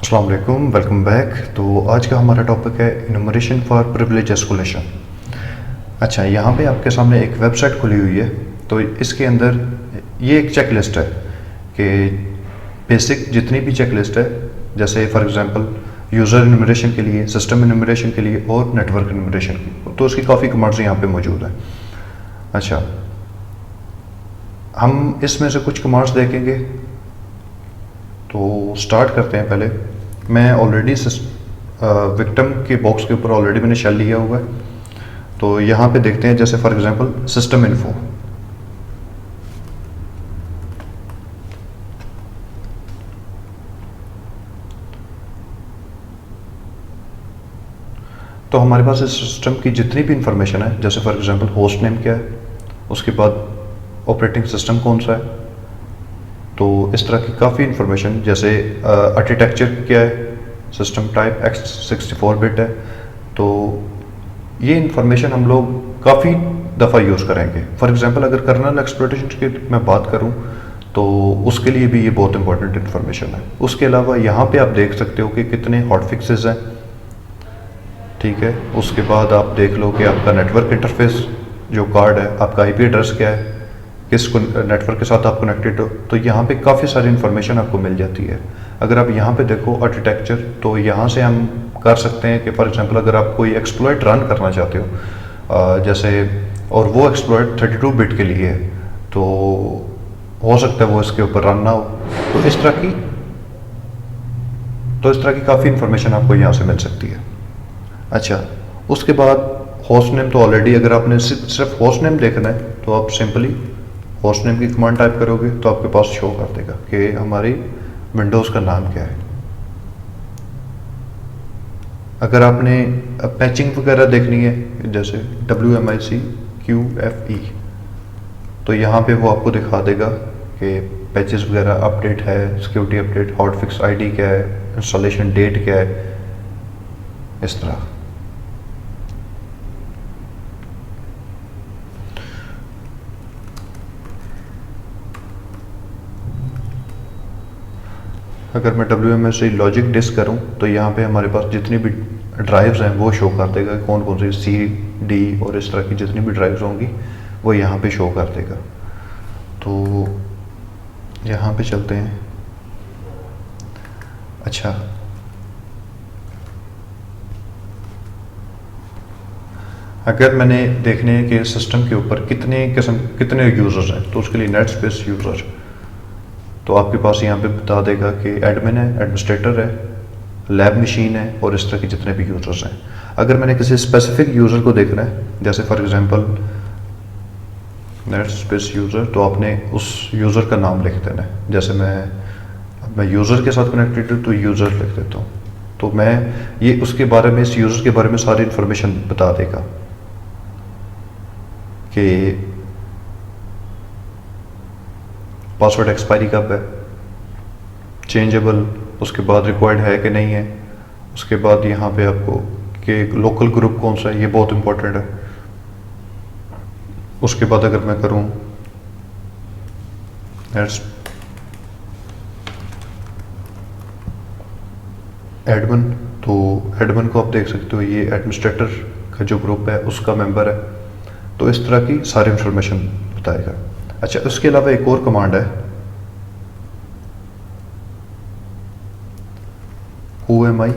अस्सलाम वालेकुम, welcome back. तो आज का हमारा टॉपिक है इनुमरेशन फॉर प्रिविलेज एस्कुलेशन। अच्छा, यहाँ पे आपके सामने एक वेबसाइट खुली हुई है। तो इसके अंदर ये एक चेक लिस्ट है कि बेसिक जितनी भी चेक लिस्ट है, जैसे फॉर एग्जांपल यूज़र इनुमरेशन के लिए, सिस्टम इनुमरेशन के लिए और नेटवर्क इनुमरेशन की, तो उसकी काफ़ी कमांड्स यहाँ पे मौजूद हैं। अच्छा, हम इसमें से कुछ कमांड्स देखेंगे। तो स्टार्ट करते हैं। पहले मैं ऑलरेडी विक्टिम के बॉक्स के ऊपर ऑलरेडी मैंने शेल लिया हुआ है। तो यहाँ पे देखते हैं, जैसे फॉर एग्जांपल सिस्टम इन्फो। तो हमारे पास इस सिस्टम की जितनी भी इंफॉर्मेशन है, जैसे फॉर एग्जांपल होस्ट नेम क्या है, उसके बाद ऑपरेटिंग सिस्टम कौन सा है, तो इस तरह की काफ़ी इंफॉर्मेशन, जैसे आर्किटेक्चर क्या है, सिस्टम टाइप x64 बिट है। तो ये इंफॉर्मेशन हम लोग काफ़ी दफ़ा यूज़ करेंगे। फॉर एग्जांपल अगर कर्नल एक्सप्लॉइटेशन की मैं बात करूं, तो उसके लिए भी ये बहुत इंपॉर्टेंट इंफॉर्मेशन है। उसके अलावा यहाँ पे आप देख सकते हो कि कितने हॉट फिक्सेस हैं, ठीक है। उसके बाद आप देख लो कि आपका नेटवर्क इंटरफेस जो कार्ड है, आपका IP एड्रेस क्या है, किस नेटवर्क के साथ आप कनेक्टेड हो। तो यहाँ पे काफ़ी सारी इन्फॉर्मेशन आपको मिल जाती है। अगर आप यहाँ पे देखो आर्किटेक्चर, तो यहाँ से हम कर सकते हैं कि फॉर एग्जांपल अगर आप कोई एक्सप्लॉइट रन करना चाहते हो, जैसे, और वो एक्सप्लॉइट 32 बिट के लिए है, तो हो सकता है वो इसके ऊपर रन ना हो। तो इस तरह की काफ़ी इन्फॉर्मेशन आपको यहाँ से मिल सकती है। अच्छा, उसके बाद होस्ट नेम, तो ऑलरेडी अगर आपने सिर्फ होस्ट नेम देखना है, तो आप सिंपली होस्ट नेम की कमांड टाइप करोगे तो आपके पास शो कर देगा कि हमारी विंडोज़ का नाम क्या है। अगर आपने पैचिंग वगैरह देखनी है, जैसे WMIC QFE, तो यहाँ पे वो आपको दिखा देगा कि पैचेस वगैरह अपडेट है, सिक्योरिटी अपडेट, हॉटफिक्स ID क्या है, इंस्टॉलेशन डेट क्या है, इस तरह। अगर मैं WMS लॉजिक डिस्क करूं, तो यहाँ पे हमारे पास जितनी भी ड्राइव्स हैं वो शो कर देगा, कौन कौन सी C, D और इस तरह की जितनी भी ड्राइव्स होंगी वो यहाँ पे शो कर देगा। तो यहाँ पे चलते हैं। अच्छा, अगर मैंने देखने हैं कि सिस्टम के ऊपर कितने यूज़र्स हैं, तो उसके लिए नेट स्पेस यूज़र, तो आपके पास यहाँ पे बता देगा कि एडमिन है, एडमिनिस्ट्रेटर है, लैब मशीन है और इस तरह के जितने भी यूज़र्स हैं। अगर मैंने किसी स्पेसिफिक यूज़र को देखना है, जैसे for example net space user, तो आपने उस यूज़र का नाम लिख देना है। जैसे मैं यूज़र के साथ कनेक्टेड हूँ, तो यूज़र लिख देता हूँ। तो मैं ये उसके बारे में, इस यूज़र के बारे में सारी इंफॉर्मेशन बता देगा कि पासवर्ड एक्सपायरी कब है, चेंजेबल, उसके बाद रिक्वायर्ड है कि नहीं है। उसके बाद यहाँ पे आपको कि लोकल ग्रुप कौन सा है, ये बहुत इंपॉर्टेंट है। उसके बाद अगर मैं करूँ एडमिन, तो एडमिन को आप देख सकते हो, ये एडमिनिस्ट्रेटर का जो ग्रुप है उसका मेंबर है। तो इस तरह की सारी इंफॉर्मेशन बताएगा। अच्छा, उसके अलावा एक और कमांड है, Who am I।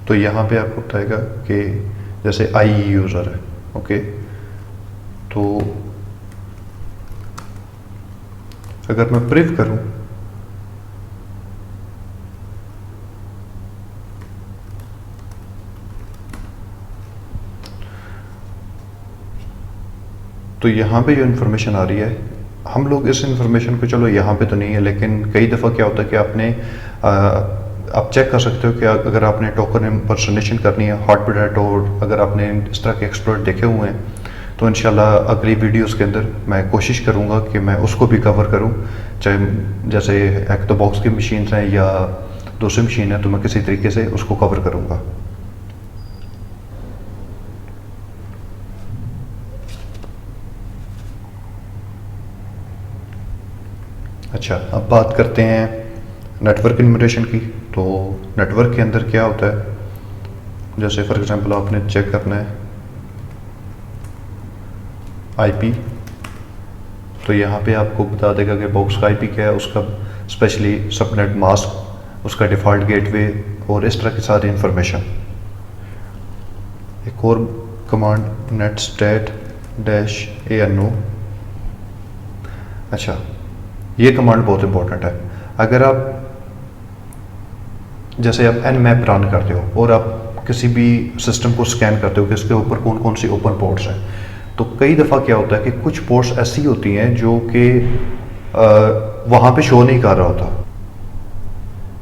तो यहाँ पे आपको बताएगा कि जैसे IE यूज़र है, ओके। तो अगर मैं प्रिव करूँ, तो यहाँ पे जो इन्फॉर्मेशन आ रही है, हम लोग इस इन्फॉर्मेशन को, चलो यहाँ पे तो नहीं है, लेकिन कई दफ़ा क्या होता है कि आप चेक कर सकते हो कि अगर आपने टोकन इम्पर्सनेशन करनी है, हॉटबिट है, तो अगर आपने इस तरह के एक्सप्लॉइट देखे हुए हैं, तो इंशाल्लाह अगली वीडियोस के अंदर मैं कोशिश करूँगा कि मैं उसको भी कवर करूँ। चाहे जैसे एक तो बॉक्स की मशीन है या दूसरी मशीन है, तो मैं किसी तरीके से उसको कवर करूँगा। अच्छा, अब बात करते हैं नेटवर्क इनुमरेशन की। तो नेटवर्क के अंदर क्या होता है, जैसे फॉर एग्जांपल आपने चेक करना है आईपी, तो यहाँ पे आपको बता देगा कि बॉक्स का आईपी क्या है, उसका स्पेशली सबनेट मास्क, उसका डिफ़ॉल्ट गेटवे और इस तरह की सारी इंफॉर्मेशन। एक और command net state dash ANO। अच्छा, ये कमांड बहुत इंपॉर्टेंट है। अगर आप जैसे आप nmap रन करते हो और आप किसी भी सिस्टम को स्कैन करते हो कि इसके ऊपर कौन कौन सी ओपन पोर्ट्स हैं, तो कई दफ़ा क्या होता है कि कुछ पोर्ट्स ऐसी होती हैं जो कि वहाँ पे शो नहीं कर रहा होता,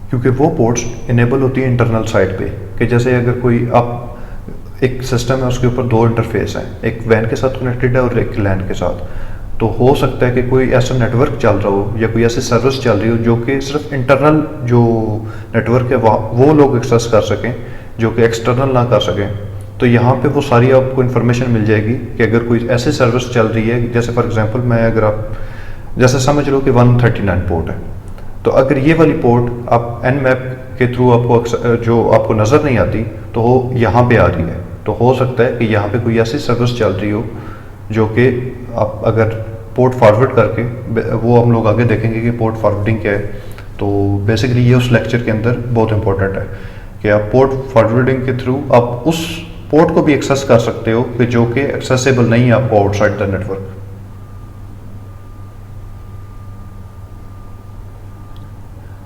क्योंकि वो पोर्ट्स इनेबल होती है इंटरनल साइड पे। कि जैसे अगर कोई आप एक सिस्टम है उसके ऊपर दो इंटरफेस हैं, एक वैन के साथ कनेक्टेड है और एक लैन के साथ, तो हो सकता है कि कोई ऐसा नेटवर्क चल रहा हो या कोई ऐसी सर्विस चल रही हो जो कि सिर्फ इंटरनल जो नेटवर्क है वो लोग एक्सेस कर सकें, जो कि एक्सटर्नल ना कर सकें। तो यहाँ पे वो सारी आपको इन्फॉर्मेशन मिल जाएगी कि अगर कोई ऐसी सर्विस चल रही है, जैसे फॉर एग्जांपल मैं अगर आप जैसे समझ लो कि 139 पोर्ट है, तो अगर ये वाली पोर्ट आप nmap के थ्रू आपको जो आपको नज़र नहीं आती तो वो यहाँ पे आ रही है, तो हो सकता है कि यहाँ पे कोई ऐसी सर्विस चल रही हो जो कि आप अगर पोर्ट फॉरवर्ड करके, वो हम लोग आगे देखेंगे कि पोर्ट फॉरवर्डिंग क्या है। तो बेसिकली ये उस लेक्चर के अंदर बहुत इंपॉर्टेंट है कि आप पोर्ट फॉरवर्डिंग के थ्रू आप उस पोर्ट को भी एक्सेस कर सकते हो कि जो कि एक्सेसिबल नहीं है आपको आउटसाइड द नेटवर्क।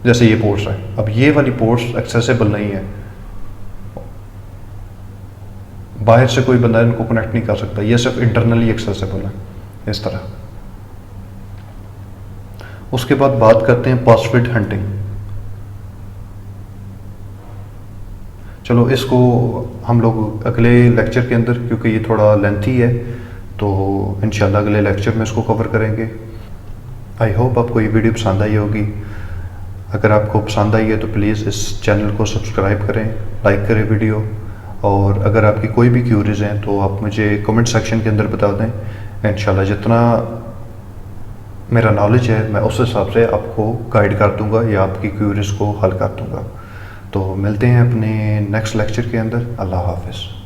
जैसे ये पोर्ट्स है, अब ये वाली पोर्ट्स एक्सेसिबल नहीं है, बाहर से कोई बंदा इनको कनेक्ट नहीं कर सकता, ये सिर्फ इंटरनली एक्सेसिबल है इस तरह। उसके बाद बात करते हैं पासवर्ड हंटिंग। चलो इसको हम लोग अगले लेक्चर के अंदर, क्योंकि ये थोड़ा लेंथी है, तो इंशाल्लाह अगले लेक्चर में इसको कवर करेंगे। आई होप आपको ये वीडियो पसंद आई होगी। अगर आपको पसंद आई है तो प्लीज़ इस चैनल को सब्सक्राइब करें, लाइक करें वीडियो, और अगर आपकी कोई भी क्यूरीज हैं तो आप मुझे कमेंट सेक्शन के अंदर बता दें। इंशाल्लाह जितना मेरा नॉलेज है मैं उस हिसाब से आपको गाइड कर दूंगा या आपकी क्यूरीज को हल कर दूंगा। तो मिलते हैं अपने नेक्स्ट लेक्चर के अंदर। अल्लाह हाफ़िज़।